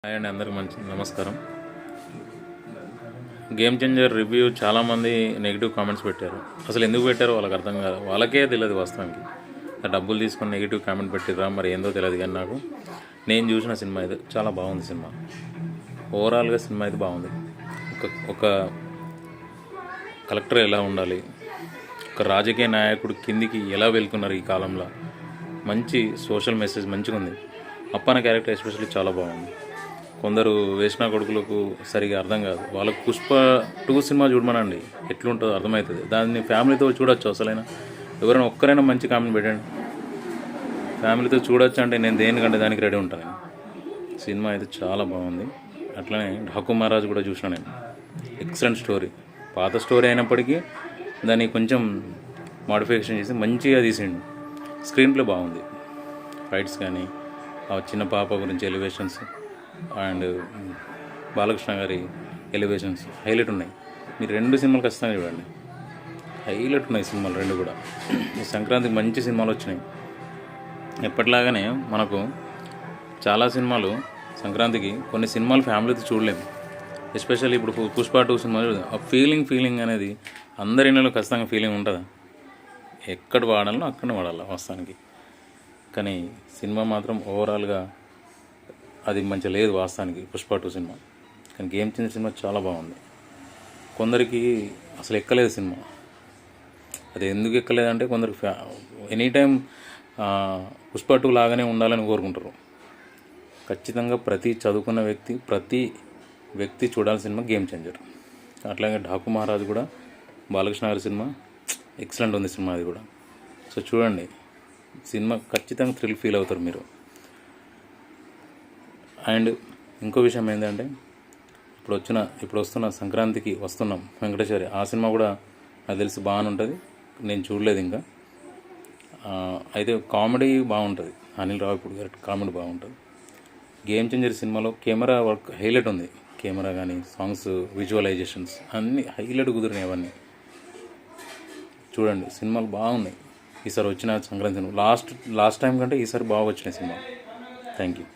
Hi అండి, అందరికి మంచి నమస్కారం. గేమ్ చేంజర్ రివ్యూ చాలామంది నెగిటివ్ కామెంట్స్ పెట్టారు. అసలు ఎందుకు పెట్టారో వాళ్ళకి అర్థం కాదు, వాళ్ళకే తెలియదు వాస్తవానికి. డబ్బులు తీసుకొని నెగిటివ్ కామెంట్ పెట్టిర్రా మరి ఏందో తెలియదు. కానీ నాకు నేను చూసిన సినిమా ఇది చాలా బాగుంది. సినిమా ఓవరాల్గా సినిమా అయితే బాగుంది. ఒక కలెక్టర్ ఎలా ఉండాలి, ఒక రాజకీయ నాయకుడు కిందికి ఎలా వెళ్తున్నారు ఈ కాలంలో, మంచి సోషల్ మెసేజ్ మంచిగా ఉంది. అప్పన్న క్యారెక్టర్ ఎస్పెషల్లీ చాలా బాగుంది. కొందరు వేసిన కొడుకులకు సరిగా అర్థం కాదు, వాళ్ళకు పుష్ప 2 సినిమా చూడమనండి, ఎట్లుంటుందో అర్థమవుతుంది. దాన్ని ఫ్యామిలీతో చూడొచ్చు. అసలైనా ఎవరైనా ఒక్కరైనా మంచి కామెంట్ పెట్టండి, ఫ్యామిలీతో చూడొచ్చు అంటే నేను దేనికంటే దానికి రెడీ ఉంటాను. సినిమా అయితే చాలా బాగుంది. అట్లనే ఢాకు మహారాజ్ కూడా చూసిన నేను. ఎక్సలెంట్ స్టోరీ, పాత స్టోరీ అయినప్పటికీ దాన్ని కొంచెం మాడిఫికేషన్ చేసి మంచిగా తీసిండు. స్క్రీన్ ప్లే బాగుంది, ఫైట్స్ కానీ, ఆ చిన్న పాప గురించి ఎలివేషన్స్ అండ్ బాలకృష్ణ గారి ఎలివేషన్స్ హైలైట్ ఉన్నాయి. మీరు 2 సినిమాలు ఖచ్చితంగా చూడండి, హైలైట్ ఉన్నాయి సినిమాలు 2 కూడా. ఈ సంక్రాంతికి మంచి సినిమాలు వచ్చినాయి. ఎప్పటిలాగానే మనకు చాలా సినిమాలు సంక్రాంతికి, కొన్ని సినిమాలు ఫ్యామిలీతో చూడలేము. ఎస్పెషల్లీ ఇప్పుడు పుష్ప 2 సినిమా ఆ ఫీలింగ్ అనేది అందరి ఇళ్ళలో ఖచ్చితంగా ఫీలింగ్ ఉంటుందా? ఎక్కడ వాడాలో అక్కడ వాడాలి వాస్తవానికి. కానీ సినిమా మాత్రం ఓవరాల్గా అది మంచిగా లేదు వాస్తవానికి, పుష్ప 2 సినిమా. కానీ గేమ్ చేంజర్ సినిమా చాలా బాగుంది. కొందరికి అసలు ఎక్కలేదు సినిమా. అది ఎందుకు ఎక్కలేదంటే కొందరికి ఎనీ టైం పుష్ప 2 లాగానే ఉండాలని కోరుకుంటారు. ఖచ్చితంగా ప్రతి చదువుకున్న ప్రతి వ్యక్తి చూడాల్సిన సినిమా గేమ్ చేంజర్. అట్లాగే ఢాకు మహారాజ్ కూడా బాలకృష్ణ గారి సినిమా ఎక్సలెంట్ ఉంది సినిమా అది కూడా. సో చూడండి, సినిమా ఖచ్చితంగా థ్రిల్ ఫీల్ అవుతారు మీరు. అండ్ ఇంకో విషయం ఏంటంటే, ఇప్పుడు వస్తున్న సంక్రాంతికి వస్తున్నాం వెంకటేశ్వరి, ఆ సినిమా కూడా నాకు తెలిసి బాగానే ఉంటుంది. నేను చూడలేదు ఇంకా. అయితే కామెడీ బాగుంటుంది, అనిల్ రావిపూడి గారి కామెడీ బాగుంటుంది. గేమ్ చేంజర్ సినిమాలో కెమెరా వర్క్ హైలైట్ ఉంది. కెమెరా కానీ, సాంగ్స్, విజువలైజేషన్స్ అన్నీ హైలైట్ కుదిరినాయి. అవన్నీ చూడండి, సినిమాలు బాగున్నాయి. ఈసారి వచ్చిన సంక్రాంతి లాస్ట్ టైం కంటే ఈసారి బాగా వచ్చినాయి సినిమా. Thank you.